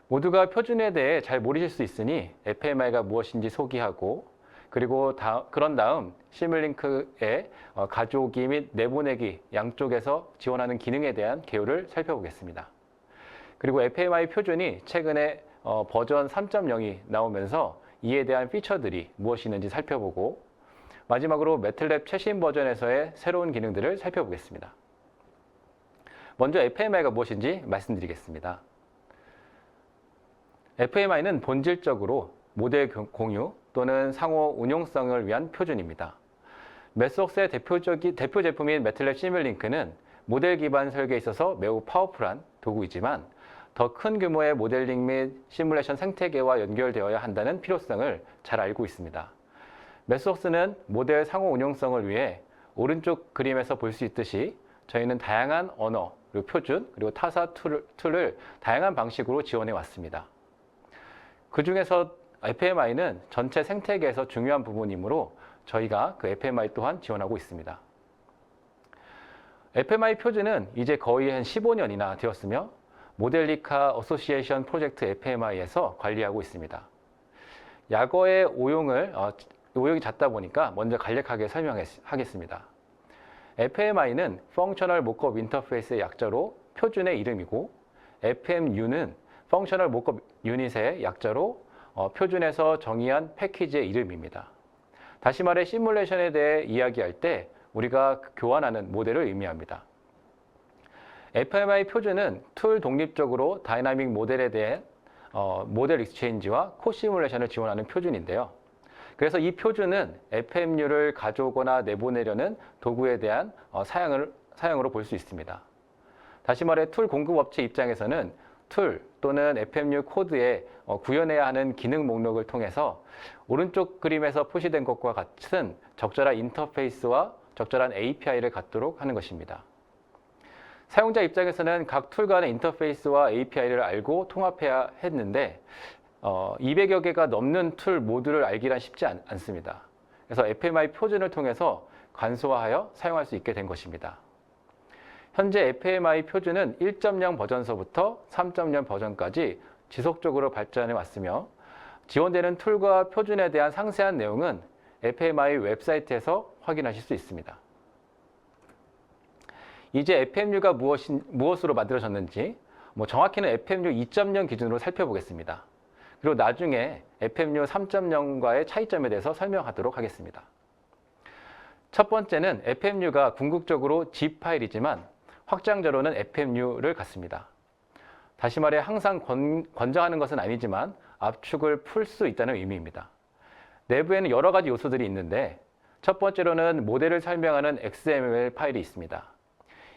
모두가 표준에 대해 잘 모르실 수 있으니 FMI가 무엇인지 소개하고 그리고 그런 다음 시뮬링크의 가져오기 및 내보내기 양쪽에서 지원하는 기능에 대한 개요를 살펴보겠습니다. 그리고 FMI 표준이 최근에 버전 3.0이 나오면서 이에 대한 피처들이 무엇이 있는지 살펴보고 마지막으로 매틀랩 최신 버전에서의 새로운 기능들을 살펴보겠습니다. 먼저 FMI가 무엇인지 말씀드리겠습니다. FMI는 본질적으로 모델 공유 또는 상호 운용성을 위한 표준입니다. 매스웍스의 대표 제품인 매틀랩 시뮬링크는 모델 기반 설계에 있어서 매우 파워풀한 도구이지만 더 큰 규모의 모델링 및 시뮬레이션 생태계와 연결되어야 한다는 필요성을 잘 알고 있습니다. 매스웍스는 모델 상호 운용성을 위해 오른쪽 그림에서 볼 수 있듯이 저희는 다양한 언어, 그리고 표준, 그리고 타사 툴을 다양한 방식으로 지원해 왔습니다. 그 중에서 FMI는 전체 생태계에서 중요한 부분이므로 저희가 그 FMI 또한 지원하고 있습니다. FMI 표준은 이제 거의 한 15년이나 되었으며 모델리카 어소시에이션 프로젝트 FMI에서 관리하고 있습니다. 약어의 오용이 잦다 보니까 먼저 간략하게 설명하겠습니다. FMI는 Functional Mockup Interface의 약자로 표준의 이름이고 FMU는 Functional Mockup Unit의 약자로 표준에서 정의한 패키지의 이름입니다. 다시 말해 시뮬레이션에 대해 이야기할 때 우리가 교환하는 모델을 의미합니다. FMI 표준은 툴 독립적으로 다이나믹 모델에 대한 모델 익스체인지와 코 시뮬레이션을 지원하는 표준인데요. 그래서 이 표준은 FMU를 가져오거나 내보내려는 도구에 대한 사양으로 볼 수 있습니다. 다시 말해 툴 공급업체 입장에서는 툴 또는 FMU 코드에 구현해야 하는 기능 목록을 통해서 오른쪽 그림에서 표시된 것과 같은 적절한 인터페이스와 적절한 API를 갖도록 하는 것입니다. 사용자 입장에서는 각 툴 간의 인터페이스와 API를 알고 통합해야 했는데 200여 개가 넘는 툴 모두를 알기란 쉽지 않습니다. 그래서 FMI 표준을 통해서 간소화하여 사용할 수 있게 된 것입니다. 현재 FMI 표준은 1.0 버전서부터 3.0 버전까지 지속적으로 발전해 왔으며 지원되는 툴과 표준에 대한 상세한 내용은 FMI 웹사이트에서 확인하실 수 있습니다. 이제 FMU가 무엇으로 만들어졌는지 정확히는 FMU 2.0 기준으로 살펴보겠습니다. 그리고 나중에 FMU 3.0과의 차이점에 대해서 설명하도록 하겠습니다. 첫 번째는 FMU가 궁극적으로 zip 파일이지만 확장자로는 FMU를 갖습니다. 다시 말해 항상 권장하는 것은 아니지만 압축을 풀 수 있다는 의미입니다. 내부에는 여러 가지 요소들이 있는데 첫 번째로는 모델을 설명하는 XML 파일이 있습니다.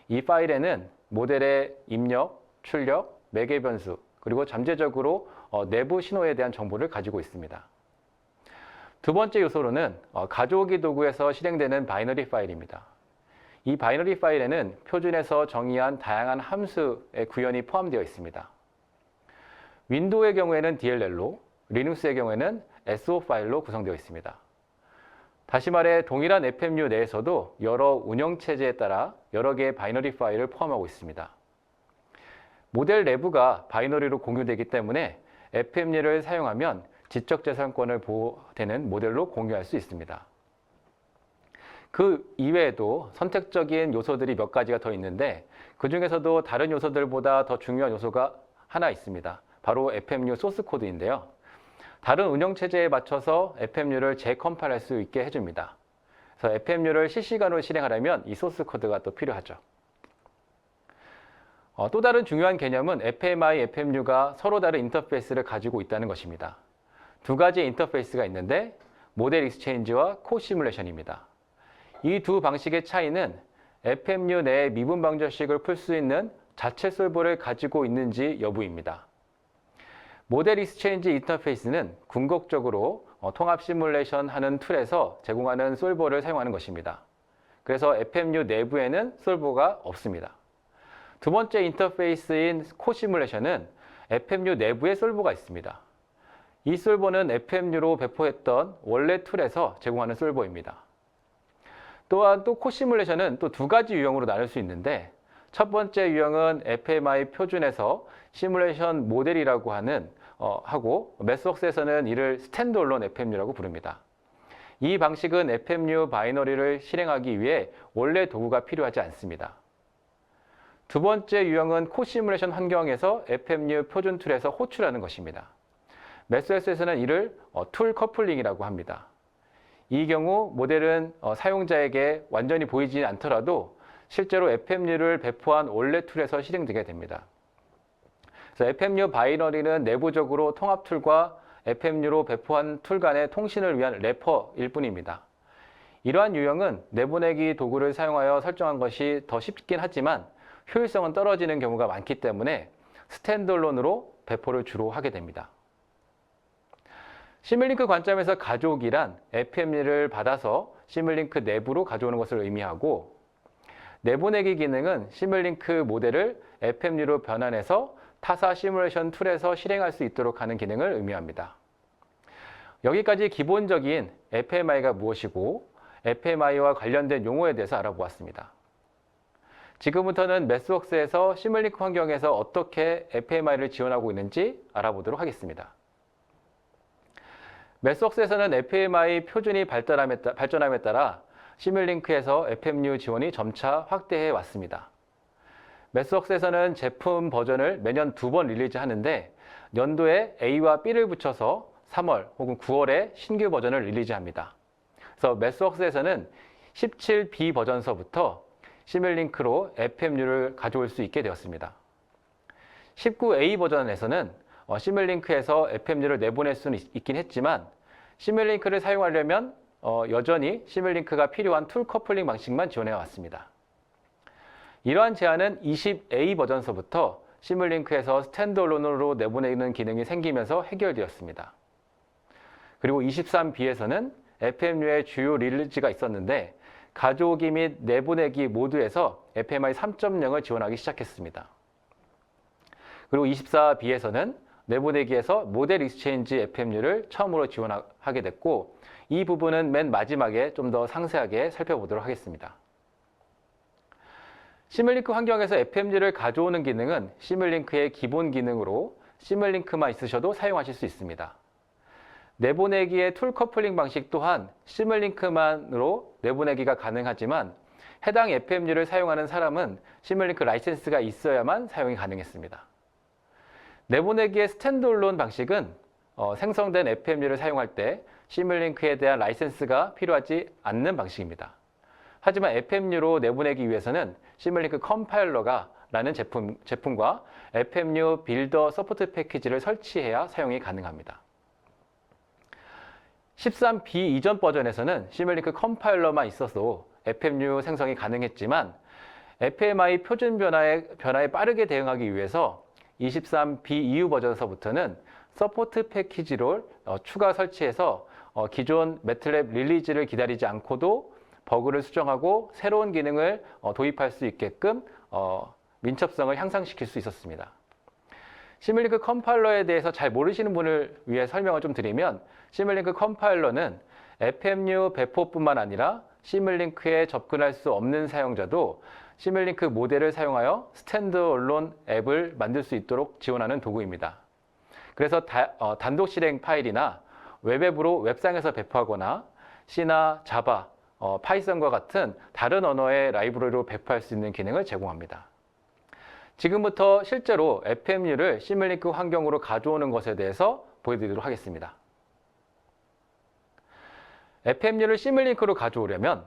이 파일에는 모델의 입력, 출력, 매개 변수, 그리고 잠재적으로 내부 신호에 대한 정보를 가지고 있습니다. 두 번째 요소로는 가져오기 도구에서 실행되는 바이너리 파일입니다. 이 바이너리 파일에는 표준에서 정의한 다양한 함수의 구현이 포함되어 있습니다. 윈도우의 경우에는 DLL로, 리눅스의 경우에는 SO 파일로 구성되어 있습니다. 다시 말해 동일한 FMU 내에서도 여러 운영체제에 따라 여러 개의 바이너리 파일을 포함하고 있습니다. 모델 내부가 바이너리로 공유되기 때문에 FMU를 사용하면 지적재산권을 보호되는 모델로 공유할 수 있습니다. 그 이외에도 선택적인 요소들이 몇 가지가 더 있는데 그 중에서도 다른 요소들보다 더 중요한 요소가 하나 있습니다. 바로 FMU 소스 코드인데요. 다른 운영체제에 맞춰서 FMU를 재컴파일할 수 있게 해줍니다. 그래서 FMU를 실시간으로 실행하려면 이 소스 코드가 또 필요하죠. 또 다른 중요한 개념은 FMI, FMU가 서로 다른 인터페이스를 가지고 있다는 것입니다. 두 가지의 인터페이스가 있는데 모델 익스체인지와 코 시뮬레이션입니다. 이 두 방식의 차이는 FMU 내에 미분 방정식을 풀 수 있는 자체 솔버를 가지고 있는지 여부입니다. 모델 익스체인지 인터페이스는 궁극적으로 통합 시뮬레이션 하는 툴에서 제공하는 솔버를 사용하는 것입니다. 그래서 FMU 내부에는 솔버가 없습니다. 두 번째 인터페이스인 코 시뮬레이션은 FMU 내부에 솔버가 있습니다. 이 솔버는 FMU로 배포했던 원래 툴에서 제공하는 솔버입니다. 또한 코 시뮬레이션은 또 두 가지 유형으로 나눌 수 있는데 첫 번째 유형은 FMI 표준에서 시뮬레이션 모델이라고 하고 매스웍스에서는 이를 스탠드얼론 FMU라고 부릅니다. 이 방식은 FMU 바이너리를 실행하기 위해 원래 도구가 필요하지 않습니다. 두 번째 유형은 코시뮬레이션 환경에서 FMU 표준 툴에서 호출하는 것입니다. 매스웍스에서는 이를 툴 커플링이라고 합니다. 이 경우 모델은 사용자에게 완전히 보이지 않더라도 실제로 FMU를 배포한 원래 툴에서 실행되게 됩니다. 그래서 FMU 바이너리는 내부적으로 통합 툴과 FMU로 배포한 툴 간의 통신을 위한 래퍼일 뿐입니다. 이러한 유형은 내보내기 도구를 사용하여 설정한 것이 더 쉽긴 하지만 효율성은 떨어지는 경우가 많기 때문에 스탠드얼론으로 배포를 주로 하게 됩니다. 시뮬링크 관점에서 가져오기란 FMU를 받아서 시뮬링크 내부로 가져오는 것을 의미하고, 내보내기 기능은 시뮬링크 모델을 FMU로 변환해서 타사 시뮬레이션 툴에서 실행할 수 있도록 하는 기능을 의미합니다. 여기까지 기본적인 FMI가 무엇이고 FMI와 관련된 용어에 대해서 알아보았습니다. 지금부터는 매스웍스에서 시뮬링크 환경에서 어떻게 FMI를 지원하고 있는지 알아보도록 하겠습니다. 매스웍스에서는 FMI 표준이 발전함에 따라 시뮬링크에서 FMU 지원이 점차 확대해 왔습니다. 매스웍스에서는 제품 버전을 매년 2번 리리즈하는데 연도에 A와 B를 붙여서 3월 혹은 9월에 신규 버전을 리리즈합니다. 그래서 매스웍스에서는 17B 버전서부터 시뮬링크로 FMU를 가져올 수 있게 되었습니다. 19A 버전에서는 시뮬링크에서 FMU를 내보낼 수는 있긴 했지만 시뮬링크를 사용하려면 여전히 시뮬링크가 필요한 툴 커플링 방식만 지원해 왔습니다. 이러한 제한은 20A 버전서부터 시뮬링크에서 스탠드얼론으로 내보내는 기능이 생기면서 해결되었습니다. 그리고 23B에서는 FMU의 주요 릴리즈가 있었는데 가져오기 및 내보내기 모두에서 FMI 3.0을 지원하기 시작했습니다. 그리고 24B에서는 내보내기에서 모델 익스체인지 FMU를 처음으로 지원하게 됐고, 이 부분은 맨 마지막에 좀 더 상세하게 살펴보도록 하겠습니다. 시뮬링크 환경에서 FMU를 가져오는 기능은 시뮬링크의 기본 기능으로 시뮬링크만 있으셔도 사용하실 수 있습니다. 내보내기의 툴 커플링 방식 또한 시뮬링크만으로 내보내기가 가능하지만 해당 FMU를 사용하는 사람은 시뮬링크 라이센스가 있어야만 사용이 가능했습니다. 내보내기의 스탠드얼론 방식은 생성된 FMU를 사용할 때 시뮬링크에 대한 라이센스가 필요하지 않는 방식입니다. 하지만 FMU로 내보내기 위해서는 시뮬링크 컴파일러가 라는 제품과 FMU 빌더 서포트 패키지를 설치해야 사용이 가능합니다. 13B 이전 버전에서는 시뮬링크 컴파일러만 있어도 FMU 생성이 가능했지만 FMI 표준 변화에 빠르게 대응하기 위해서 23B 이후 버전서부터는 서포트 패키지를 추가 설치해서 기존 매틀랩 릴리즈를 기다리지 않고도 버그를 수정하고 새로운 기능을 도입할 수 있게끔 민첩성을 향상시킬 수 있었습니다. 시뮬링크 컴파일러에 대해서 잘 모르시는 분을 위해 설명을 좀 드리면, 시뮬링크 컴파일러는 FMU 배포뿐만 아니라 시뮬링크에 접근할 수 없는 사용자도 시뮬링크 모델을 사용하여 스탠드얼론 앱을 만들 수 있도록 지원하는 도구입니다. 그래서 단독 실행 파일이나 웹앱으로 웹상에서 배포하거나 C나 자바, 파이썬과 같은 다른 언어의 라이브러리로 배포할 수 있는 기능을 제공합니다. 지금부터 실제로 FMU를 시뮬링크 환경으로 가져오는 것에 대해서 보여드리도록 하겠습니다. FMU를 시뮬링크로 가져오려면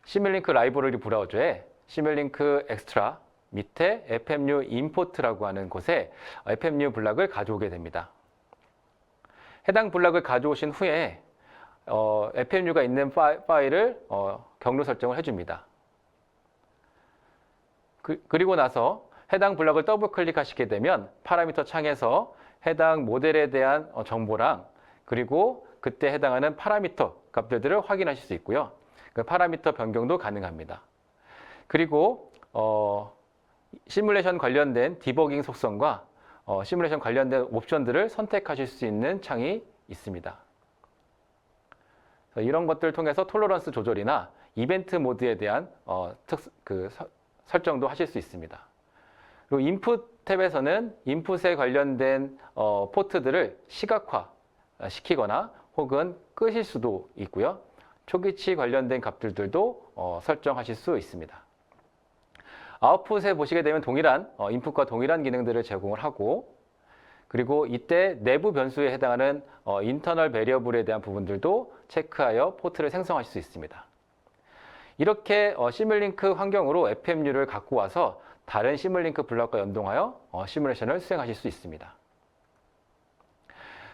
시뮬링크 라이브러리 브라우저에 시뮬링크 엑스트라 밑에 FMU 임포트라고 하는 곳에 FMU 블락을 가져오게 됩니다. 해당 블락을 가져오신 후에 FMU가 있는 파일을 경로 설정을 해줍니다. 그리고 나서 해당 블럭을 더블 클릭하시게 되면 파라미터 창에서 해당 모델에 대한 정보랑 그리고 그때 해당하는 파라미터 값들을 확인하실 수 있고요. 그 파라미터 변경도 가능합니다. 그리고 시뮬레이션 관련된 디버깅 속성과 시뮬레이션 관련된 옵션들을 선택하실 수 있는 창이 있습니다. 이런 것들을 통해서 톨러런스 조절이나 이벤트 모드에 대한 설정도 하실 수 있습니다. 그리고 인풋 탭에서는 인풋에 관련된 포트들을 시각화 시키거나 혹은 끄실 수도 있고요. 초기치 관련된 값들도 설정하실 수 있습니다. 아웃풋에 보시게 되면 동일한 인풋과 동일한 기능들을 제공을 하고, 그리고 이때 내부 변수에 해당하는 인터널 베리어블에 대한 부분들도 체크하여 포트를 생성하실 수 있습니다. 이렇게 시뮬링크 환경으로 FMU를 갖고 와서 다른 시뮬링크 블럭과 연동하여 시뮬레이션을 수행하실 수 있습니다.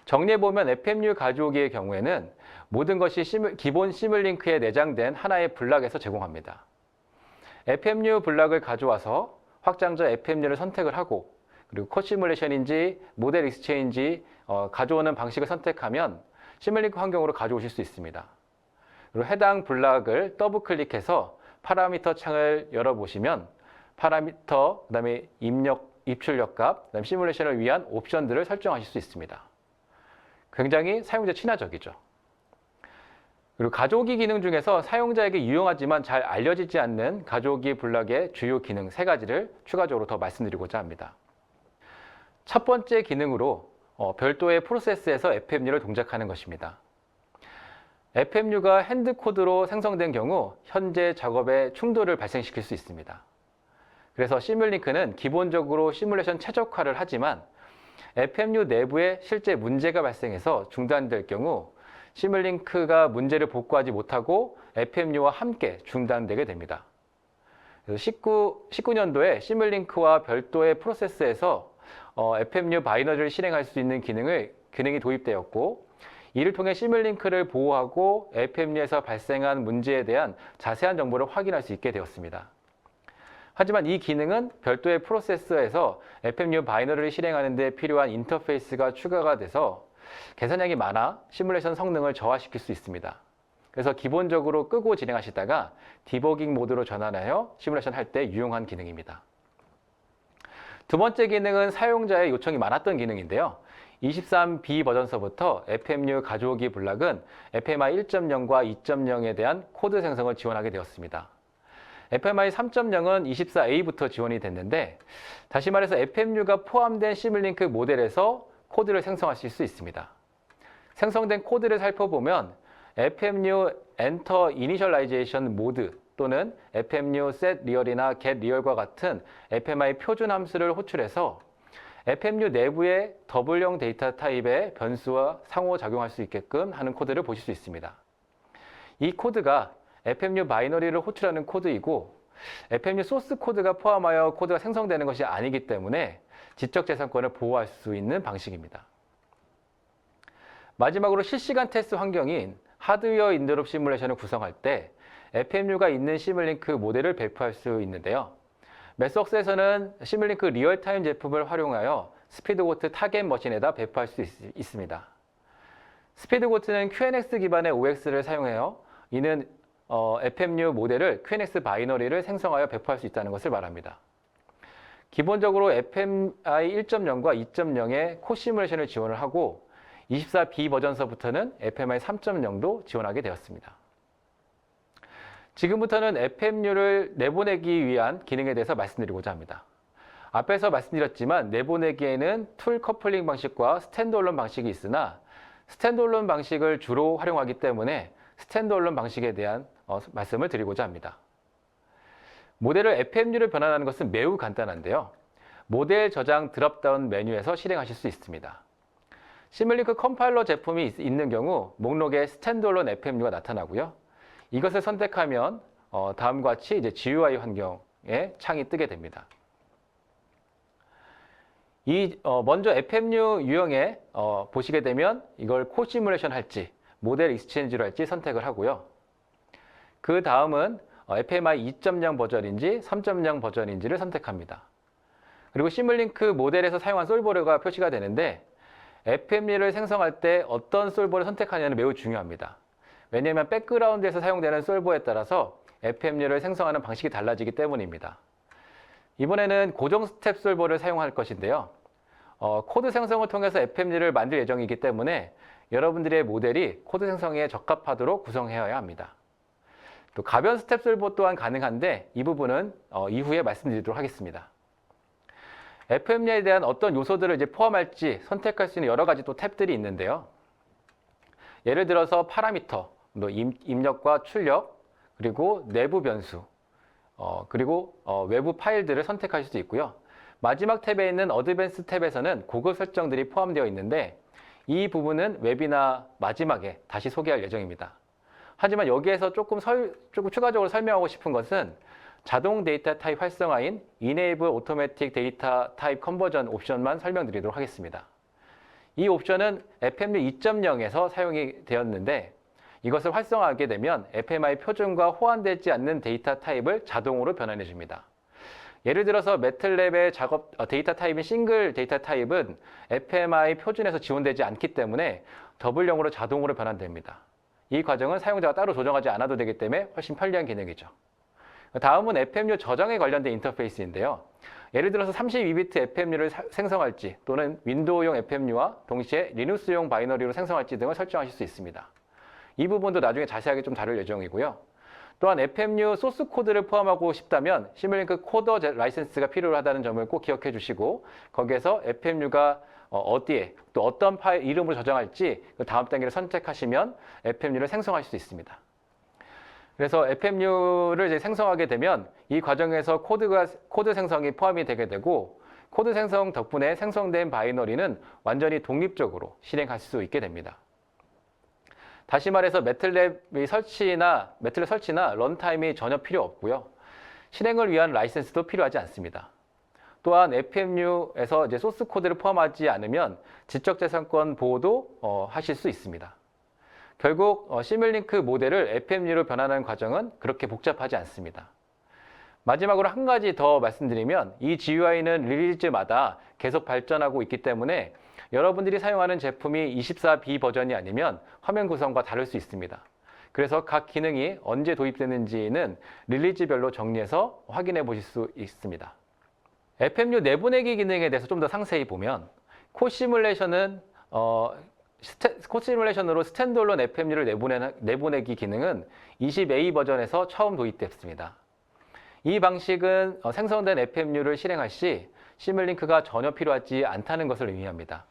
정리해보면 FMU 가져오기의 경우에는 모든 것이 기본 시뮬링크에 내장된 하나의 블럭에서 제공합니다. FMU 블럭을 가져와서 확장자 FMU를 선택을 하고, 그리고 코 시뮬레이션인지 모델 익스체인지 가져오는 방식을 선택하면 시뮬링크 환경으로 가져오실 수 있습니다. 그리고 해당 블럭을 더블 클릭해서 파라미터 창을 열어보시면 파라미터, 그 다음에 입출력 값, 그다음에 시뮬레이션을 위한 옵션들을 설정하실 수 있습니다. 굉장히 사용자 친화적이죠. 그리고 가져오기 기능 중에서 사용자에게 유용하지만 잘 알려지지 않는 가져오기 블럭의 주요 기능 3가지를 추가적으로 더 말씀드리고자 합니다. 첫 번째 기능으로 별도의 프로세스에서 FMU를 동작하는 것입니다. FMU가 핸드 코드로 생성된 경우 현재 작업에 충돌을 발생시킬 수 있습니다. 그래서 시뮬링크는 기본적으로 시뮬레이션 최적화를 하지만 FMU 내부에 실제 문제가 발생해서 중단될 경우 시뮬링크가 문제를 복구하지 못하고 FMU와 함께 중단되게 됩니다. 그래서 19년도에 시뮬링크와 별도의 프로세스에서 FMU 바이너리를 실행할 수 있는 기능이 도입되었고, 이를 통해 시뮬링크를 보호하고 FMU에서 발생한 문제에 대한 자세한 정보를 확인할 수 있게 되었습니다. 하지만 이 기능은 별도의 프로세스에서 FMU 바이너리를 실행하는 데 필요한 인터페이스가 추가가 돼서 계산량이 많아 시뮬레이션 성능을 저하시킬 수 있습니다. 그래서 기본적으로 끄고 진행하시다가 디버깅 모드로 전환하여 시뮬레이션 할 때 유용한 기능입니다. 두 번째 기능은 사용자의 요청이 많았던 기능인데요. 23B 버전서부터 FMU 가져오기 블럭은 FMI 1.0과 2.0에 대한 코드 생성을 지원하게 되었습니다. FMI 3.0은 24A부터 지원이 됐는데, 다시 말해서 FMU가 포함된 시뮬링크 모델에서 코드를 생성하실 수 있습니다. 생성된 코드를 살펴보면 FMU Enter Initialization Mode 또는 FMU Set Real이나 Get Real과 같은 FMI 표준 함수를 호출해서 FMU 내부의 더블형 데이터 타입의 변수와 상호작용할 수 있게끔 하는 코드를 보실 수 있습니다. 이 코드가 FMU 바이너리를 호출하는 코드이고 FMU 소스 코드가 포함하여 코드가 생성되는 것이 아니기 때문에 지적재산권을 보호할 수 있는 방식입니다. 마지막으로 실시간 테스트 환경인 하드웨어 인터럽 시뮬레이션을 구성할 때 FMU가 있는 시뮬링크 모델을 배포할 수 있는데요. 매석스에서는 시뮬링크 리얼타임 제품을 활용하여 스피드고트 타겟 머신에다 배포할 수 있습니다. 스피드고트는 QNX 기반의 OX를 사용해요. 이는 FMU 모델을 QNX 바이너리를 생성하여 배포할 수 있다는 것을 말합니다. 기본적으로 FMI 1.0과 2.0의 코 시뮬레이션을 지원을 하고 24B 버전서부터는 FMI 3.0도 지원하게 되었습니다. 지금부터는 FMU를 내보내기 위한 기능에 대해서 말씀드리고자 합니다. 앞에서 말씀드렸지만 내보내기에는 툴 커플링 방식과 스탠드얼론 방식이 있으나 스탠드얼론 방식을 주로 활용하기 때문에 스탠드얼론 방식에 대한 말씀을 드리고자 합니다. 모델을 FMU를 변환하는 것은 매우 간단한데요. 모델 저장 드롭다운 메뉴에서 실행하실 수 있습니다. 시뮬링크 컴파일러 제품이 있는 경우 목록에 스탠드얼론 FMU가 나타나고요. 이것을 선택하면 다음과 같이 이제 GUI 환경의 창이 뜨게 됩니다. 먼저 FMU 유형에 보시게 되면 이걸 코 시뮬레이션 할지 모델 익스체인지로 할지 선택을 하고요. 그 다음은 FMI 2.0 버전인지 3.0 버전인지를 선택합니다. 그리고 시뮬링크 모델에서 사용한 솔버가 표시가 되는데 FMU를 생성할 때 어떤 솔버를 선택하냐는 매우 중요합니다. 왜냐하면 백그라운드에서 사용되는 솔버에 따라서 FMU를 생성하는 방식이 달라지기 때문입니다. 이번에는 고정 스텝 솔버를 사용할 것인데요. 코드 생성을 통해서 FMU를 만들 예정이기 때문에 여러분들의 모델이 코드 생성에 적합하도록 구성해야 합니다. 또 가변 스텝 솔버 또한 가능한데 이 부분은 이후에 말씀드리도록 하겠습니다. FMU에 대한 어떤 요소들을 이제 포함할지 선택할 수 있는 여러 가지 또 탭들이 있는데요. 예를 들어서 파라미터, 또 입력과 출력, 그리고 내부 변수, 그리고 외부 파일들을 선택할 수도 있고요. 마지막 탭에 있는 어드밴스 탭에서는 고급 설정들이 포함되어 있는데 이 부분은 웨비나 마지막에 다시 소개할 예정입니다. 하지만 여기에서 조금 추가적으로 설명하고 싶은 것은 자동 데이터 타입 활성화인 Enable Automatic Data Type Conversion 옵션만 설명드리도록 하겠습니다. 이 옵션은 FMU 2.0에서 사용이 되었는데 이것을 활성화하게 되면 FMI 표준과 호환되지 않는 데이터 타입을 자동으로 변환해 줍니다. 예를 들어서 매틀랩의 데이터 타입인 싱글 데이터 타입은 FMI 표준에서 지원되지 않기 때문에 더블0으로 자동으로 변환됩니다. 이 과정은 사용자가 따로 조정하지 않아도 되기 때문에 훨씬 편리한 기능이죠. 다음은 FMU 저장에 관련된 인터페이스인데요. 예를 들어서 32비트 FMU를 생성할지 또는 윈도우용 FMU와 동시에 리눅스용 바이너리로 생성할지 등을 설정하실 수 있습니다. 이 부분도 나중에 자세하게 좀 다룰 예정이고요. 또한 FMU 소스 코드를 포함하고 싶다면 시뮬링크 코더 라이센스가 필요하다는 점을 꼭 기억해 주시고 거기에서 FMU가 어디에 또 어떤 파일 이름으로 저장할지 그 다음 단계를 선택하시면 FMU를 생성할 수 있습니다. 그래서 FMU를 이제 생성하게 되면 이 과정에서 코드 생성이 포함이 되게 되고 코드 생성 덕분에 생성된 바이너리는 완전히 독립적으로 실행할 수 있게 됩니다. 다시 말해서 매틀랩 설치나 런타임이 전혀 필요 없고요. 실행을 위한 라이센스도 필요하지 않습니다. 또한 FMU에서 이제 소스 코드를 포함하지 않으면 지적재산권 보호도 하실 수 있습니다. 결국 시뮬링크 모델을 FMU로 변환하는 과정은 그렇게 복잡하지 않습니다. 마지막으로 한 가지 더 말씀드리면 이 GUI는 릴리즈마다 계속 발전하고 있기 때문에 여러분들이 사용하는 제품이 24B 버전이 아니면 화면 구성과 다를 수 있습니다. 그래서 각 기능이 언제 도입되는지는 릴리즈별로 정리해서 확인해 보실 수 있습니다. FMU 내보내기 기능에 대해서 좀 더 상세히 보면 코 시뮬레이션으로 스탠드얼론 FMU를 내보내기 기능은 20A 버전에서 처음 도입됐습니다. 이 방식은 생성된 FMU를 실행할 시 시뮬링크가 전혀 필요하지 않다는 것을 의미합니다.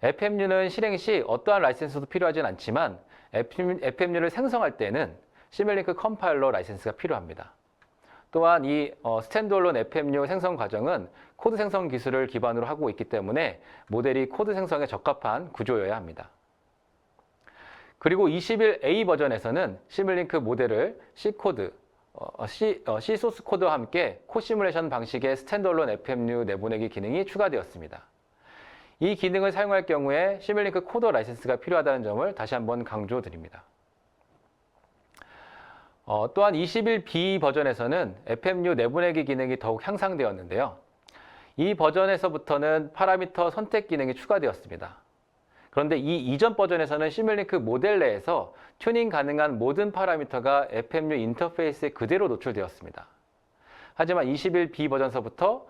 FMU는 실행 시 어떠한 라이센스도 필요하진 않지만 FMU를 생성할 때는 시뮬링크 컴파일러 라이센스가 필요합니다. 또한 이 스탠드얼론 FMU 생성 과정은 코드 생성 기술을 기반으로 하고 있기 때문에 모델이 코드 생성에 적합한 구조여야 합니다. 그리고 21A 버전에서는 시뮬링크 모델을 C코드, C 소스 코드와 함께 코시뮬레이션 방식의 스탠드얼론 FMU 내보내기 기능이 추가되었습니다. 이 기능을 사용할 경우에 시뮬링크 코더 라이센스가 필요하다는 점을 다시 한번 강조드립니다. 또한 21B 버전에서는 FMU 내보내기 기능이 더욱 향상되었는데요. 이 버전에서부터는 파라미터 선택 기능이 추가되었습니다. 그런데 이 이전 버전에서는 시뮬링크 모델 내에서 튜닝 가능한 모든 파라미터가 FMU 인터페이스에 그대로 노출되었습니다. 하지만 21B 버전서부터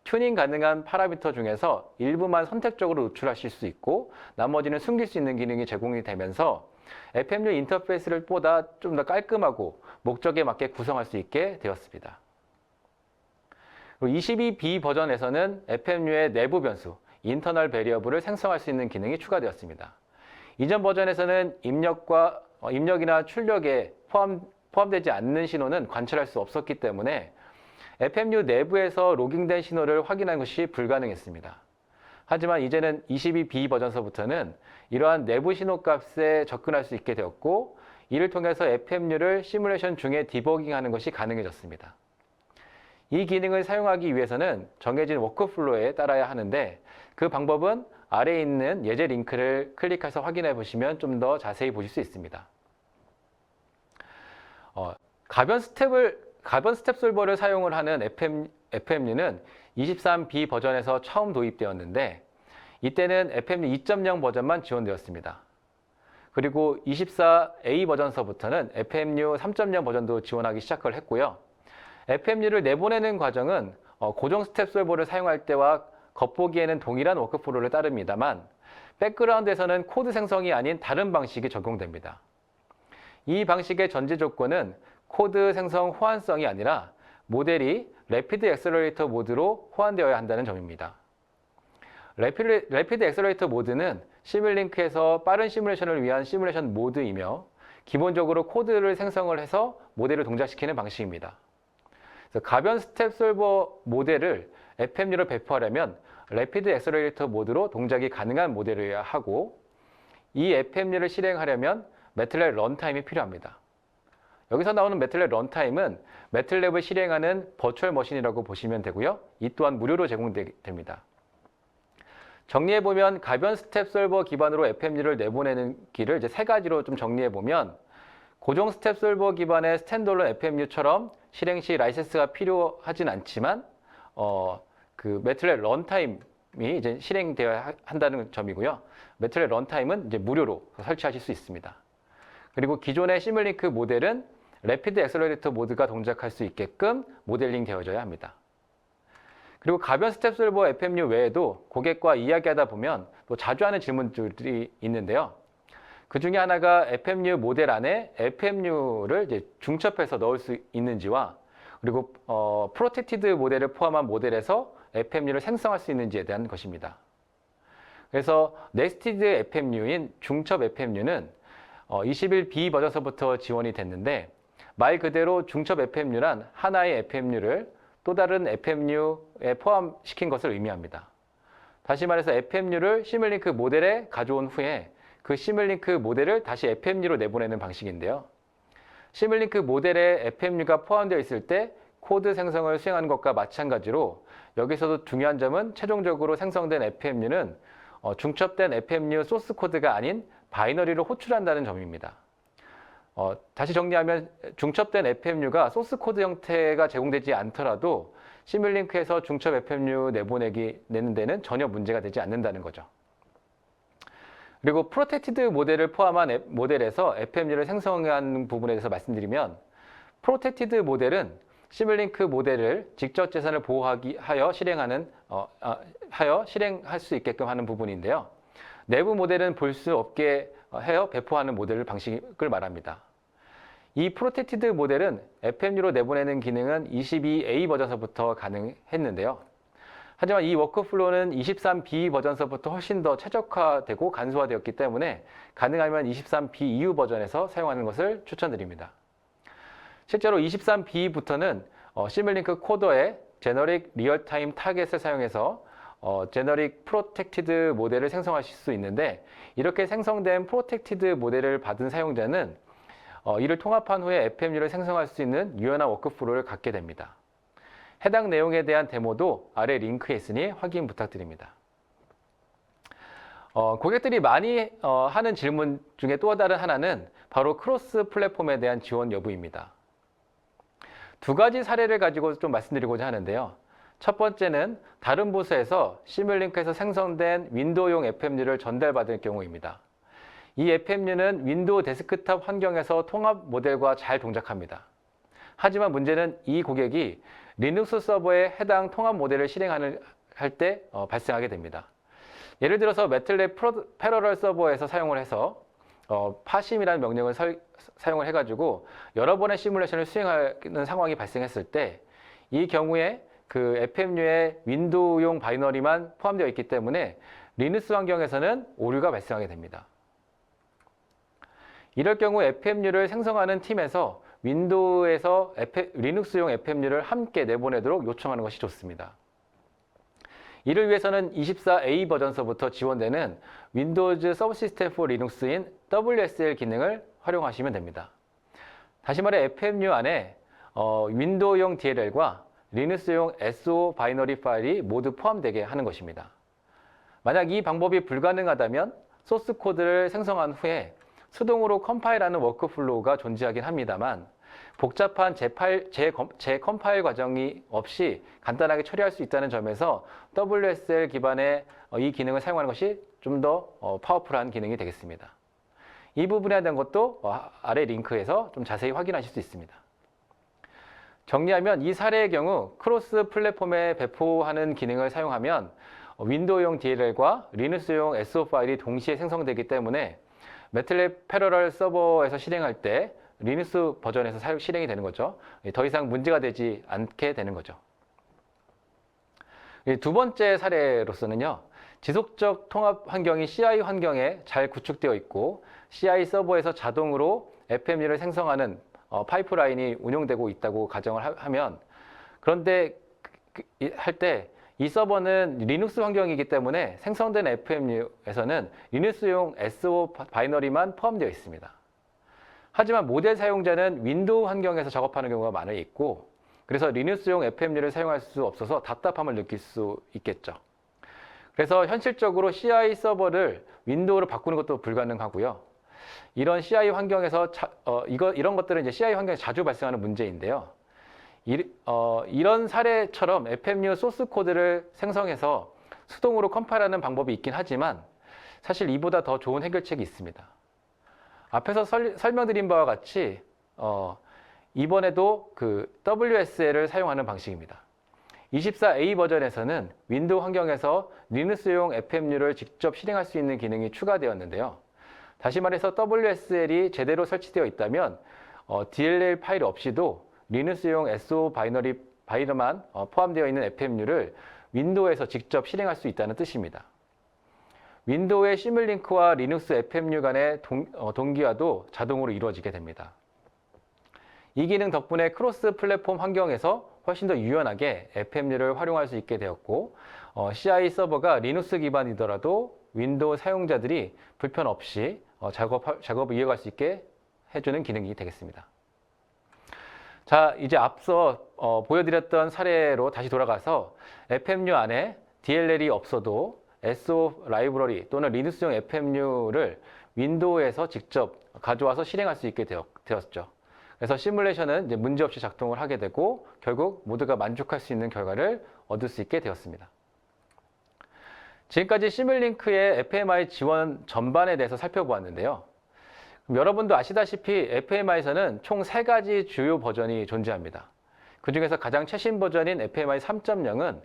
튜닝 가능한 파라미터 중에서 일부만 선택적으로 노출하실 수 있고 나머지는 숨길 수 있는 기능이 제공이 되면서 FMU 인터페이스를 보다 좀 더 깔끔하고 목적에 맞게 구성할 수 있게 되었습니다. 22B 버전에서는 FMU의 내부 변수, 인터널 베리어블을 생성할 수 있는 기능이 추가되었습니다. 이전 버전에서는 입력이나 출력에 포함되지 않는 신호는 관찰할 수 없었기 때문에 FMU 내부에서 로깅된 신호를 확인하는 것이 불가능했습니다. 하지만 이제는 22B 버전서부터는 이러한 내부 신호 값에 접근할 수 있게 되었고 이를 통해서 FMU를 시뮬레이션 중에 디버깅하는 것이 가능해졌습니다. 이 기능을 사용하기 위해서는 정해진 워크플로우에 따라야 하는데 그 방법은 아래에 있는 예제 링크를 클릭해서 확인해 보시면 좀 더 자세히 보실 수 있습니다. 가변 스텝 솔버를 사용을 하는 FMU는 23B 버전에서 처음 도입되었는데 이때는 FMU 2.0 버전만 지원되었습니다. 그리고 24A 버전서부터는 FMU 3.0 버전도 지원하기 시작을 했고요. FMU를 내보내는 과정은 고정 스텝 솔버를 사용할 때와 겉보기에는 동일한 워크플로우를 따릅니다만 백그라운드에서는 코드 생성이 아닌 다른 방식이 적용됩니다. 이 방식의 전제 조건은 코드 생성 호환성이 아니라 모델이 래피드 액셀러레이터 모드로 호환되어야 한다는 점입니다. 래피드 액셀러레이터 모드는 시뮬링크에서 빠른 시뮬레이션을 위한 시뮬레이션 모드이며 기본적으로 코드를 생성을 해서 모델을 동작시키는 방식입니다. 그래서 가변 스텝 솔버 모델을 FMU로 배포하려면 래피드 액셀러레이터 모드로 동작이 가능한 모델이어야 하고 이 FMU를 실행하려면 매틀랩 런타임이 필요합니다. 여기서 나오는 매틀랩 런타임은 매틀랩을 실행하는 버추얼 머신이라고 보시면 되고요. 이 또한 무료로 제공됩니다. 정리해보면 가변 스텝 솔버 기반으로 FMU를 내보내는 길을 이제 세 가지로 좀 정리해보면 고정 스텝 솔버 기반의 스탠드얼론 FMU처럼 실행 시 라이센스가 필요하진 않지만 그 매틀랩 런타임이 이제 실행되어야 한다는 점이고요. 매틀랩 런타임은 이제 무료로 설치하실 수 있습니다. 그리고 기존의 시뮬링크 모델은 래피드 액셀러레이터 모드가 동작할 수 있게끔 모델링 되어져야 합니다. 그리고 가변 스텝 솔버 FMU 외에도 고객과 이야기하다 보면 또 자주 하는 질문들이 있는데요. 그 중에 하나가 FMU 모델 안에 FMU를 이제 중첩해서 넣을 수 있는지와 그리고 프로텍티드 모델을 포함한 모델에서 FMU를 생성할 수 있는지에 대한 것입니다. 그래서 네스티드 FMU인 중첩 FMU는 21B 버전서부터 지원이 됐는데 말 그대로 중첩 FMU란 하나의 FMU를 또 다른 FMU에 포함시킨 것을 의미합니다. 다시 말해서 FMU를 시뮬링크 모델에 가져온 후에 그 시뮬링크 모델을 다시 FMU로 내보내는 방식인데요. 시뮬링크 모델에 FMU가 포함되어 있을 때 코드 생성을 수행하는 것과 마찬가지로 여기서도 중요한 점은 최종적으로 생성된 FMU는 중첩된 FMU 소스 코드가 아닌 바이너리를 호출한다는 점입니다. 다시 정리하면 중첩된 FMU가 소스 코드 형태가 제공되지 않더라도 시뮬링크에서 중첩 FMU 내는 데는 전혀 문제가 되지 않는다는 거죠. 그리고 프로텍티드 모델을 포함한 모델에서 FMU를 생성한 부분에 대해서 말씀드리면 프로텍티드 모델은 시뮬링크 모델을 직접 재산을 보호하여 실행할 수 있게끔 하는 부분인데요. 내부 모델은 볼 수 없게 하여 배포하는 모델 방식을 말합니다. 이 프로텍티드 모델은 FMU로 내보내는 기능은 22A 버전서부터 가능했는데요. 하지만 이 워크플로우는 23B 버전서부터 훨씬 더 최적화되고 간소화되었기 때문에 가능하면 23B 이후 버전에서 사용하는 것을 추천드립니다. 실제로 23B부터는 시뮬링크 코더에 제너릭 리얼타임 타겟을 사용해서 제너릭 프로텍티드 모델을 생성하실 수 있는데 이렇게 생성된 프로텍티드 모델을 받은 사용자는 이를 통합한 후에 FMU를 생성할 수 있는 유연한 워크플로우를 갖게 됩니다. 해당 내용에 대한 데모도 아래 링크에 있으니 확인 부탁드립니다. 고객들이 많이 하는 질문 중에 또 다른 하나는 바로 크로스 플랫폼에 대한 지원 여부입니다. 두 가지 사례를 가지고 좀 말씀드리고자 하는데요. 첫 번째는 다른 부서에서 시뮬링크에서 생성된 윈도우용 FMU를 전달받을 경우입니다. 이 FMU는 윈도우 데스크탑 환경에서 통합 모델과 잘 동작합니다. 하지만 문제는 이 고객이 리눅스 서버에 해당 통합 모델을 실행할 때 발생하게 됩니다. 예를 들어서 매틀랩 패러럴 서버에서 사용을 해서 파심이라는 명령을 사용을 해가지고 여러 번의 시뮬레이션을 수행하는 상황이 발생했을 때 이 경우에 그 FMU에 윈도우용 바이너리만 포함되어 있기 때문에 리눅스 환경에서는 오류가 발생하게 됩니다. 이럴 경우 FMU를 생성하는 팀에서 윈도우에서 리눅스용 FMU를 함께 내보내도록 요청하는 것이 좋습니다. 이를 위해서는 24A 버전서부터 지원되는 윈도우즈 서브시스템 포 리눅스인 WSL 기능을 활용하시면 됩니다. 다시 말해 FMU 안에 윈도우용 DLL과 리눅스용 SO 바이너리 파일이 모두 포함되게 하는 것입니다. 만약 이 방법이 불가능하다면 소스 코드를 생성한 후에 수동으로 컴파일하는 워크플로우가 존재하긴 합니다만 복잡한 재컴파일 과정이 없이 간단하게 처리할 수 있다는 점에서 WSL 기반의 이 기능을 사용하는 것이 좀 더 파워풀한 기능이 되겠습니다. 이 부분에 대한 것도 아래 링크에서 좀 자세히 확인하실 수 있습니다. 정리하면 이 사례의 경우 크로스 플랫폼에 배포하는 기능을 사용하면 윈도우용 DLL과 리눅스용 SO 파일이 동시에 생성되기 때문에 매틀랩 패러럴 서버에서 실행할 때 리눅스 버전에서 실행이 되는 거죠. 더 이상 문제가 되지 않게 되는 거죠. 두 번째 사례로서는요. 지속적 통합 환경이 CI 환경에 잘 구축되어 있고 CI 서버에서 자동으로 FMU를 생성하는 파이프라인이 운용되고 있다고 가정을 하면, 그런데 할 때 이 서버는 리눅스 환경이기 때문에 생성된 FMU에서는 리눅스용 SO 바이너리만 포함되어 있습니다. 하지만 모델 사용자는 윈도우 환경에서 작업하는 경우가 많이 있고, 그래서 리눅스용 FMU를 사용할 수 없어서 답답함을 느낄 수 있겠죠. 그래서 현실적으로 CI 서버를 윈도우로 바꾸는 것도 불가능하고요. 이런 CI 환경에서 이런 것들은 이제 CI 환경에서 자주 발생하는 문제인데요. 이런 사례처럼 FMU 소스 코드를 생성해서 수동으로 컴파일하는 방법이 있긴 하지만 사실 이보다 더 좋은 해결책이 있습니다. 앞에서 설명드린 바와 같이 이번에도 그 WSL을 사용하는 방식입니다. 24A 버전에서는 윈도우 환경에서 리눅스용 FMU를 직접 실행할 수 있는 기능이 추가되었는데요. 다시 말해서 WSL이 제대로 설치되어 있다면 DLL 파일 없이도 리눅스용 SO 바이너만 포함되어 있는 FMU를 윈도우에서 직접 실행할 수 있다는 뜻입니다. 윈도우의 시뮬링크와 리눅스 FMU 간의 동기화도 자동으로 이루어지게 됩니다. 이 기능 덕분에 크로스 플랫폼 환경에서 훨씬 더 유연하게 FMU를 활용할 수 있게 되었고, CI 서버가 리눅스 기반이더라도 윈도우 사용자들이 불편 없이 작업을 이어갈 수 있게 해주는 기능이 되겠습니다. 자, 이제 앞서 보여드렸던 사례로 다시 돌아가서 FMU 안에 DLL이 없어도 SO 라이브러리 또는 리눅스용 FMU를 윈도우에서 직접 가져와서 실행할 수 있게 되었죠. 그래서 시뮬레이션은 이제 문제없이 작동을 하게 되고 결국 모두가 만족할 수 있는 결과를 얻을 수 있게 되었습니다. 지금까지 시뮬링크의 FMI 지원 전반에 대해서 살펴보았는데요. 여러분도 아시다시피 FMI에서는 총 3가지 주요 버전이 존재합니다. 그 중에서 가장 최신 버전인 FMI 3.0은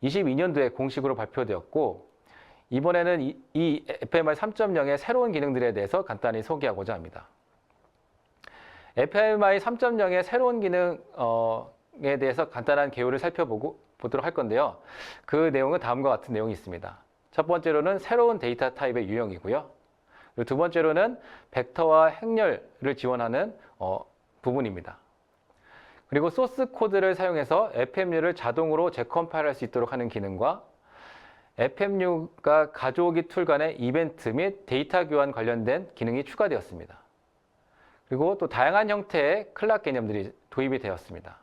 22년도에 공식으로 발표되었고, 이번에는 이 FMI 3.0의 새로운 기능들에 대해서 간단히 소개하고자 합니다. FMI 3.0의 새로운 기능에 대해서 간단한 개요를 살펴보도록 할 건데요. 그 내용은 다음과 같은 내용이 있습니다. 첫 번째로는 새로운 데이터 타입의 유형이고요. 그리고 두 번째로는 벡터와 행렬을 지원하는 부분입니다. 그리고 소스 코드를 사용해서 FMU를 자동으로 재컴파일할 수 있도록 하는 기능과 FMU가 가져오기 툴 간의 이벤트 및 데이터 교환 관련된 기능이 추가되었습니다. 그리고 또 다양한 형태의 클락 개념들이 도입이 되었습니다.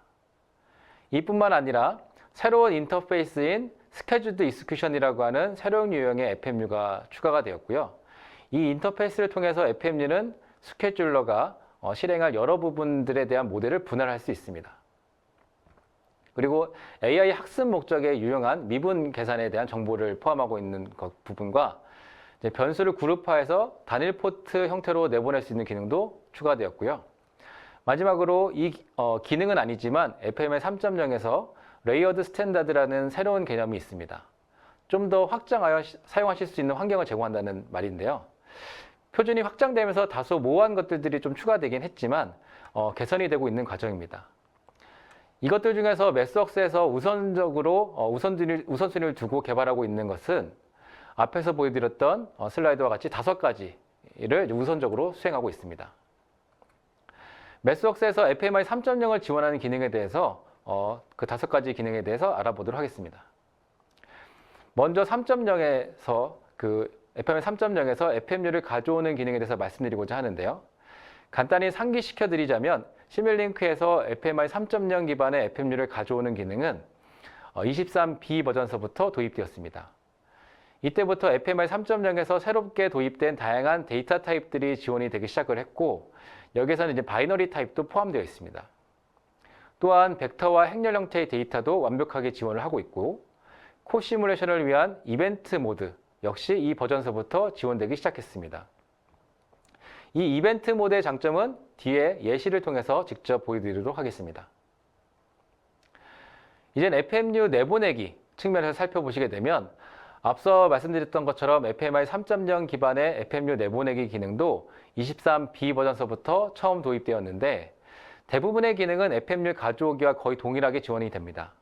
이뿐만 아니라 새로운 인터페이스인 스케줄드 익스큐션이라고 하는 새로운 유형의 FMU가 추가가 되었고요. 이 인터페이스를 통해서 FMU는 스케줄러가 실행할 여러 부분들에 대한 모델을 분할할 수 있습니다. 그리고 AI 학습 목적에 유용한 미분 계산에 대한 정보를 포함하고 있는 부분과 변수를 그룹화해서 단일 포트 형태로 내보낼 수 있는 기능도 추가되었고요. 마지막으로 이 기능은 아니지만 FMI 3.0에서 레이어드 스탠다드라는 새로운 개념이 있습니다. 좀 더 확장하여 사용하실 수 있는 환경을 제공한다는 말인데요. 표준이 확장되면서 다소 모호한 것들이 좀 추가되긴 했지만 개선이 되고 있는 과정입니다. 이것들 중에서 매스웍스에서 우선순위를 두고 개발하고 있는 것은 앞에서 보여드렸던 슬라이드와 같이 5가지를 우선적으로 수행하고 있습니다. 매스웍스에서 FMI 3.0을 지원하는 기능에 대해서 그 5가지 기능에 대해서 알아보도록 하겠습니다. 먼저 3.0에서 FMI 3.0에서 FMU를 가져오는 기능에 대해서 말씀드리고자 하는데요. 간단히 상기시켜 드리자면 시뮬링크에서 FMI 3.0 기반의 FMU를 가져오는 기능은 23B 버전서부터 도입되었습니다. 이때부터 FMI 3.0에서 새롭게 도입된 다양한 데이터 타입들이 지원이 되기 시작을 했고, 여기에서는 이제 바이너리 타입도 포함되어 있습니다. 또한 벡터와 행렬 형태의 데이터도 완벽하게 지원을 하고 있고, 코 시뮬레이션을 위한 이벤트 모드 역시 이 버전서부터 지원되기 시작했습니다. 이 이벤트 모드의 장점은 뒤에 예시를 통해서 직접 보여드리도록 하겠습니다. 이젠 FMU 내보내기 측면에서 살펴보시게 되면 앞서 말씀드렸던 것처럼 FMI 3.0 기반의 FMU 내보내기 기능도 23B 버전서부터 처음 도입되었는데 대부분의 기능은 FMU 가져오기와 거의 동일하게 지원이 됩니다.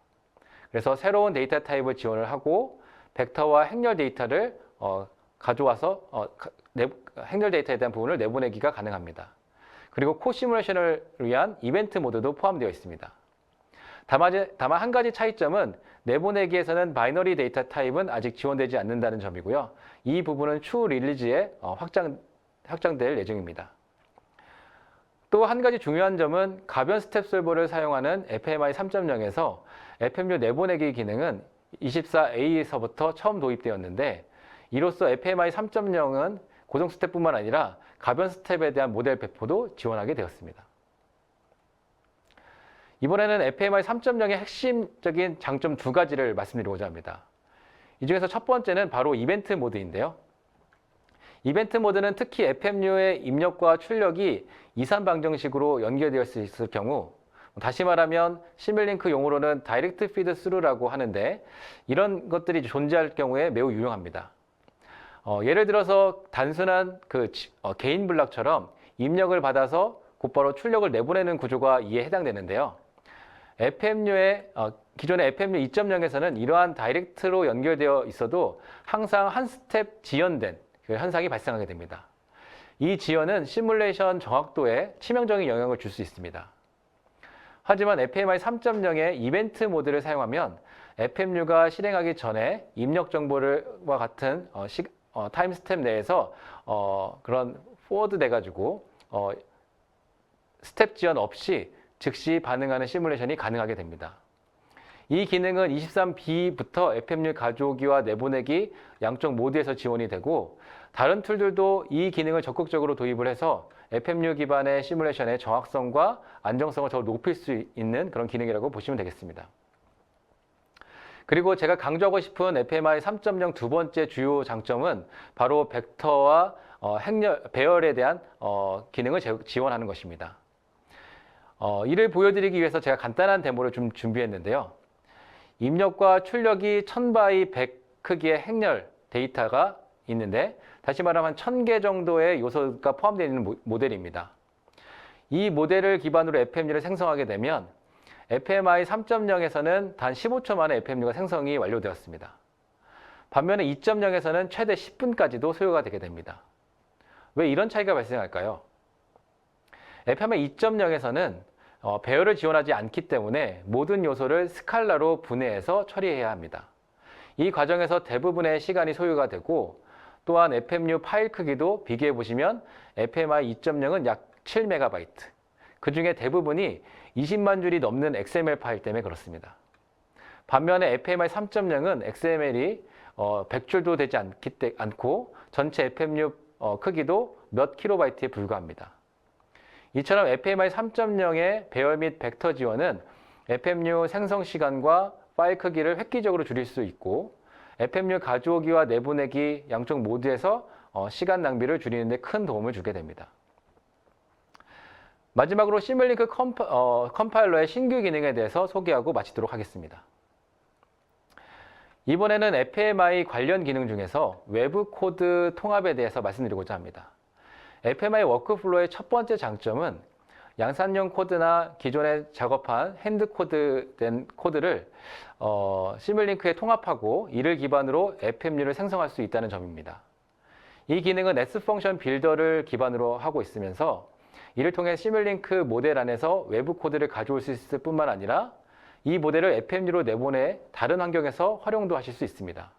그래서 새로운 데이터 타입을 지원을 하고 벡터와 행렬 데이터를 가져와서 행렬 데이터에 대한 부분을 내보내기가 가능합니다. 그리고 코 시뮬레이션을 위한 이벤트 모드도 포함되어 있습니다. 다만 한 가지 차이점은 내보내기에서는 바이너리 데이터 타입은 아직 지원되지 않는다는 점이고요. 이 부분은 추후 릴리즈에 확장될 예정입니다. 또 한 가지 중요한 점은 가변 스텝 솔버를 사용하는 FMI 3.0에서 FMU 내보내기 기능은 24A에서부터 처음 도입되었는데 이로써 FMI 3.0은 고정 스텝뿐만 아니라 가변 스텝에 대한 모델 배포도 지원하게 되었습니다. 이번에는 FMI 3.0의 핵심적인 장점 두 가지를 말씀드리고자 합니다. 이 중에서 첫 번째는 바로 이벤트 모드인데요. 이벤트 모드는 특히 FMU의 입력과 출력이 이산 방정식으로 연결되어 있을 경우, 다시 말하면 시뮬링크 용어로는 다이렉트 피드 스루라고 하는데 이런 것들이 존재할 경우에 매우 유용합니다. 예를 들어서 단순한 개인 블락처럼 입력을 받아서 곧바로 출력을 내보내는 구조가 이에 해당되는데요. 기존의 FMU 2.0에서는 이러한 다이렉트로 연결되어 있어도 항상 한 스텝 지연된 현상이 발생하게 됩니다. 이 지연은 시뮬레이션 정확도에 치명적인 영향을 줄 수 있습니다. 하지만 FMI 3.0의 이벤트 모드를 사용하면 FMU가 실행하기 전에 입력 정보와 같은 타임 스텝 내에서 그런 포워드 돼가지고 스텝 지연 없이 즉시 반응하는 시뮬레이션이 가능하게 됩니다. 이 기능은 23B부터 FMU 가져오기와 내보내기 양쪽 모드에서 지원이 되고 다른 툴들도 이 기능을 적극적으로 도입을 해서 FMU 기반의 시뮬레이션의 정확성과 안정성을 더 높일 수 있는 그런 기능이라고 보시면 되겠습니다. 그리고 제가 강조하고 싶은 FMI 3.0 두 번째 주요 장점은 바로 벡터와 배열에 대한 기능을 지원하는 것입니다. 이를 보여드리기 위해서 제가 간단한 데모를 좀 준비했는데요. 입력과 출력이 1000바이100 크기의 행렬 데이터가 있는데 다시 말하면 1000개 정도의 요소가 포함되어 있는 모델입니다. 이 모델을 기반으로 FMU를 생성하게 되면 FMI 3.0에서는 단 15초 만에 FMU가 생성이 완료되었습니다. 반면에 2.0에서는 최대 10분까지도 소요가 되게 됩니다. 왜 이런 차이가 발생할까요? FMI 2.0에서는 배열을 지원하지 않기 때문에 모든 요소를 스칼라로 분해해서 처리해야 합니다. 이 과정에서 대부분의 시간이 소요가 되고 또한 FMU 파일 크기도 비교해 보시면 FMI 2.0은 약 7MB, 그 중에 대부분이 20만 줄이 넘는 XML 파일 때문에 그렇습니다. 반면에 FMI 3.0은 XML이 100줄도 되지 않고 전체 FMU 크기도 몇 킬로바이트에 불과합니다. 이처럼 FMI 3.0의 배열 및 벡터 지원은 FMU 생성 시간과 파일 크기를 획기적으로 줄일 수 있고 FMU 가져오기와 내보내기 양쪽 모드에서 시간 낭비를 줄이는 데 큰 도움을 주게 됩니다. 마지막으로 시뮬링크 컴파일러의 신규 기능에 대해서 소개하고 마치도록 하겠습니다. 이번에는 FMI 관련 기능 중에서 외부 코드 통합에 대해서 말씀드리고자 합니다. FMI 워크플로우의 첫 번째 장점은 양산형 코드나 기존에 작업한 핸드 코드된 코드를 시뮬링크에 통합하고 이를 기반으로 FMU를 생성할 수 있다는 점입니다. 이 기능은 S 펑션 빌더를 기반으로 하고 있으면서 이를 통해 시뮬링크 모델 안에서 외부 코드를 가져올 수 있을 뿐만 아니라 이 모델을 FMU로 내보내 다른 환경에서 활용도 하실 수 있습니다.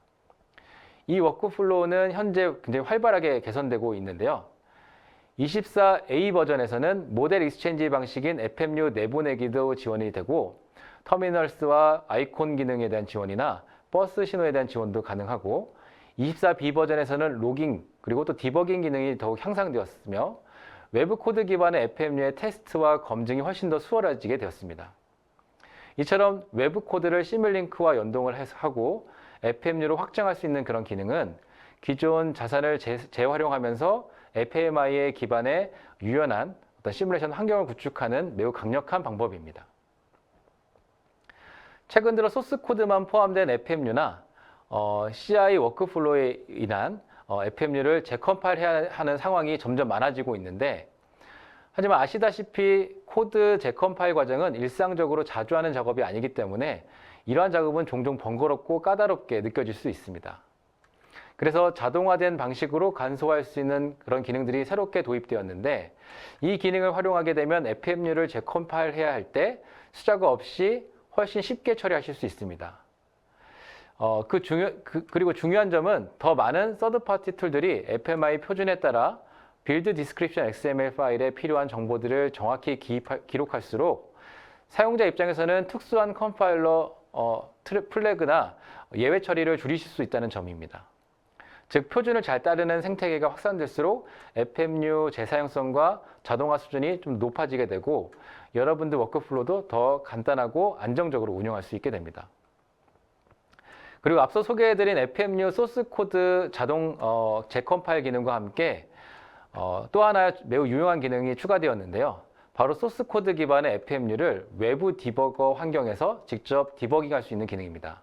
이 워크플로우는 현재 굉장히 활발하게 개선되고 있는데요. 24A 버전에서는 모델 익스체인지 방식인 FMU 내보내기도 지원이 되고 터미널스와 아이콘 기능에 대한 지원이나 버스 신호에 대한 지원도 가능하고 24B 버전에서는 로깅 그리고 또 디버깅 기능이 더욱 향상되었으며 외부 코드 기반의 FMU의 테스트와 검증이 훨씬 더 수월해지게 되었습니다. 이처럼 외부 코드를 시뮬링크와 연동을 하고 FMU로 확장할 수 있는 그런 기능은 기존 자산을 재활용하면서 FMI의 기반의 유연한 어떤 시뮬레이션 환경을 구축하는 매우 강력한 방법입니다. 최근 들어 소스 코드만 포함된 FMU나 CI 워크플로우에 인한 FMU를 재컴파일해야 하는 상황이 점점 많아지고 있는데, 하지만 아시다시피 코드 재컴파일 과정은 일상적으로 자주 하는 작업이 아니기 때문에 이러한 작업은 종종 번거롭고 까다롭게 느껴질 수 있습니다. 그래서 자동화된 방식으로 간소화할 수 있는 그런 기능들이 새롭게 도입되었는데, 이 기능을 활용하게 되면 FMU를 재컴파일해야 할 때 수작업 없이 훨씬 쉽게 처리하실 수 있습니다. 그리고 중요한 점은 더 많은 서드파티 툴들이 FMI 표준에 따라 Build Description XML 파일에 필요한 정보들을 정확히 기록할수록 사용자 입장에서는 특수한 컴파일러 플래그나 예외 처리를 줄이실 수 있다는 점입니다. 즉, 표준을 잘 따르는 생태계가 확산될수록 FMU 재사용성과 자동화 수준이 좀 높아지게 되고 여러분들 워크플로우도 더 간단하고 안정적으로 운영할 수 있게 됩니다. 그리고 앞서 소개해드린 FMU 소스 코드 자동 재컴파일 기능과 함께 또 하나 매우 유용한 기능이 추가되었는데요. 바로 소스 코드 기반의 FMU를 외부 디버거 환경에서 직접 디버깅할 수 있는 기능입니다.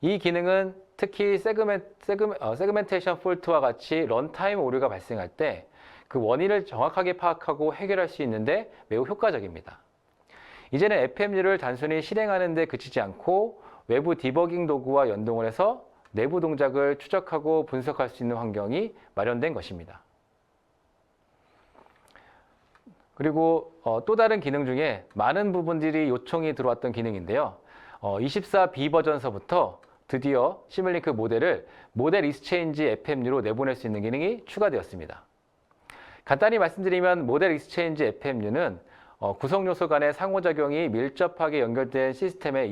이 기능은 특히 세그멘테이션 폴트와 같이 런타임 오류가 발생할 때 그 원인을 정확하게 파악하고 해결할 수 있는데 매우 효과적입니다. 이제는 FMU를 단순히 실행하는 데 그치지 않고 외부 디버깅 도구와 연동을 해서 내부 동작을 추적하고 분석할 수 있는 환경이 마련된 것입니다. 그리고 또 다른 기능 중에 많은 부분들이 요청이 들어왔던 기능인데요. 24B 버전서부터 드디어 시뮬링크 모델을 모델 익스체인지 FMU로 내보낼 수 있는 기능이 추가되었습니다. 간단히 말씀드리면 모델 익스체인지 FMU는 구성 요소 간의 상호작용이 밀접하게 연결된 시스템의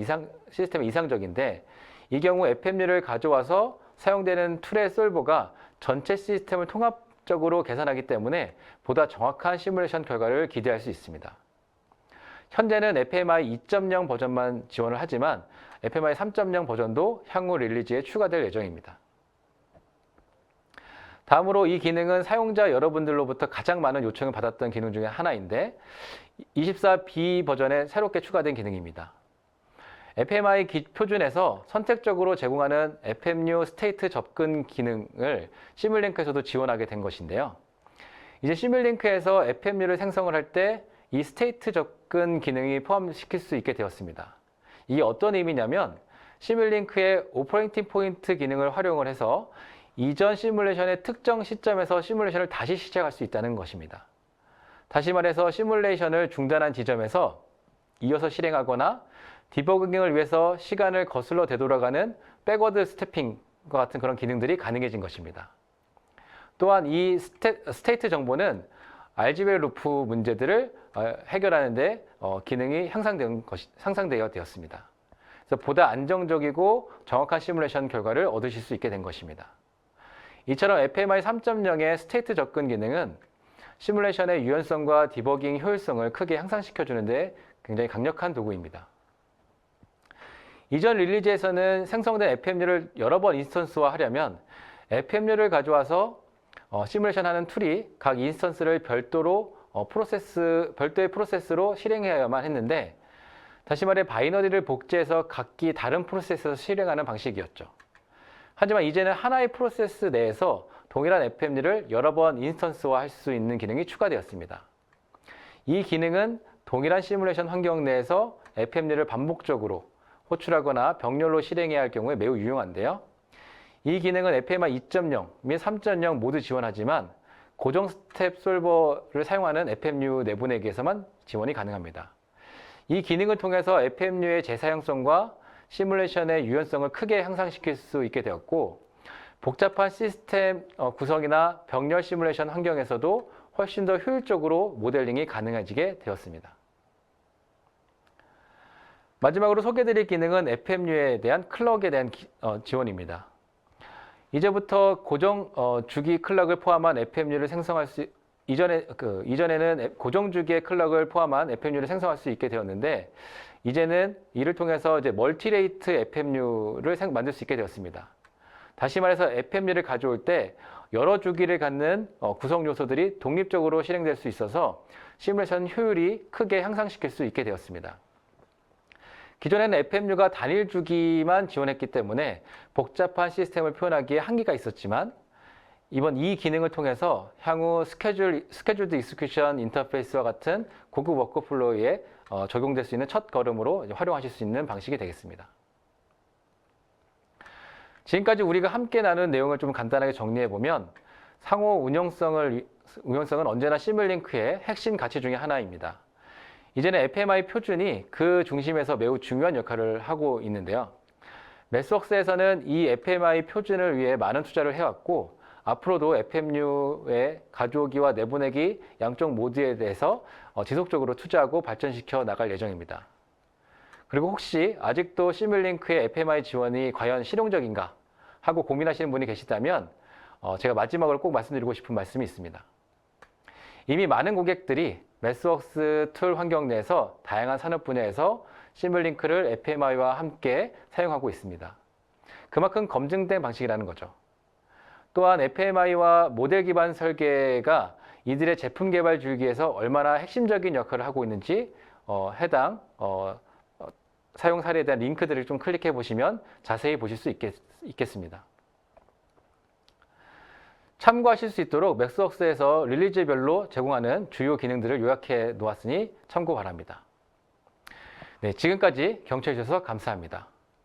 이상적인데, 이 경우 FMU를 가져와서 사용되는 툴의 솔버가 전체 시스템을 통합적으로 계산하기 때문에 보다 정확한 시뮬레이션 결과를 기대할 수 있습니다. 현재는 FMI 2.0 버전만 지원을 하지만 FMI 3.0 버전도 향후 릴리즈에 추가될 예정입니다. 다음으로 이 기능은 사용자 여러분들로부터 가장 많은 요청을 받았던 기능 중에 하나인데 24B 버전에 새롭게 추가된 기능입니다. FMI 표준에서 선택적으로 제공하는 FMU 스테이트 접근 기능을 시뮬링크에서도 지원하게 된 것인데요. 이제 시뮬링크에서 FMU를 생성을 할 때 이 스테이트 접근 기능이 포함시킬 수 있게 되었습니다. 이게 어떤 의미냐면 시뮬링크의 오퍼레이팅 포인트 기능을 활용을 해서 이전 시뮬레이션의 특정 시점에서 시뮬레이션을 다시 시작할 수 있다는 것입니다. 다시 말해서 시뮬레이션을 중단한 지점에서 이어서 실행하거나 디버깅을 위해서 시간을 거슬러 되돌아가는 백워드 스태핑과 같은 그런 기능들이 가능해진 것입니다. 또한 이 스테이트 정보는 알지베일 루프 문제들을 해결하는 데 기능이 향상되어 되었습니다. 그래서 보다 안정적이고 정확한 시뮬레이션 결과를 얻으실 수 있게 된 것입니다. 이처럼 FMI 3.0의 스테이트 접근 기능은 시뮬레이션의 유연성과 디버깅 효율성을 크게 향상시켜주는 데 굉장히 강력한 도구입니다. 이전 릴리즈에서는 생성된 FMU를 여러 번 인스턴스화 하려면 FMU를 가져와서 시뮬레이션 하는 툴이 각 인스턴스를 별도의 프로세스로 실행해야만 했는데, 다시 말해 바이너리를 복제해서 각기 다른 프로세스에서 실행하는 방식이었죠. 하지만 이제는 하나의 프로세스 내에서 동일한 FMU를 여러 번 인스턴스화 할 수 있는 기능이 추가되었습니다. 이 기능은 동일한 시뮬레이션 환경 내에서 FMU를 반복적으로 호출하거나 병렬로 실행해야 할 경우에 매우 유용한데요. 이 기능은 FMI 2.0 및 3.0 모두 지원하지만 고정 스텝 솔버를 사용하는 FMU 내보내기에서만 지원이 가능합니다. 이 기능을 통해서 FMU의 재사용성과 시뮬레이션의 유연성을 크게 향상시킬 수 있게 되었고, 복잡한 시스템 구성이나 병렬 시뮬레이션 환경에서도 훨씬 더 효율적으로 모델링이 가능해지게 되었습니다. 마지막으로 소개드릴 기능은 FMU에 대한 클럭에 대한 지원입니다. 이제부터 고정 주기 클럭을 포함한 FMU를 생성할 수 이전에는 고정 주기의 클럭을 포함한 FMU를 생성할 수 있게 되었는데, 이제는 이를 통해서 이제 멀티레이트 FMU를 만들 수 있게 되었습니다. 다시 말해서 FMU를 가져올 때 여러 주기를 갖는 구성 요소들이 독립적으로 실행될 수 있어서 시뮬레이션 효율이 크게 향상시킬 수 있게 되었습니다. 기존에는 FMU가 단일 주기만 지원했기 때문에 복잡한 시스템을 표현하기에 한계가 있었지만 이번 이 기능을 통해서 향후 스케줄드 익스큐션 인터페이스와 같은 고급 워크플로우에 적용될 수 있는 첫 걸음으로 활용하실 수 있는 방식이 되겠습니다. 지금까지 우리가 함께 나눈 내용을 좀 간단하게 정리해보면 상호 운용성은 언제나 시뮬링크의 핵심 가치 중에 하나입니다. 이제는 FMI 표준이 그 중심에서 매우 중요한 역할을 하고 있는데요. 매스웍스에서는 이 FMI 표준을 위해 많은 투자를 해왔고 앞으로도 FMU의 가져오기와 내보내기 양쪽 모두에 대해서 지속적으로 투자하고 발전시켜 나갈 예정입니다. 그리고 혹시 아직도 시뮬링크의 FMI 지원이 과연 실용적인가 하고 고민하시는 분이 계시다면 제가 마지막으로 꼭 말씀드리고 싶은 말씀이 있습니다. 이미 많은 고객들이 매스웍스 툴 환경 내에서 다양한 산업 분야에서 시뮬링크를 FMI와 함께 사용하고 있습니다. 그만큼 검증된 방식이라는 거죠. 또한 FMI와 모델 기반 설계가 이들의 제품 개발 줄기에서 얼마나 핵심적인 역할을 하고 있는지 해당 사용 사례에 대한 링크들을 좀 클릭해 보시면 자세히 보실 수 있겠습니다. 참고하실 수 있도록 매스웍스에서 릴리즈별로 제공하는 주요 기능들을 요약해 놓았으니 참고 바랍니다. 네, 지금까지 경청해 주셔서 감사합니다.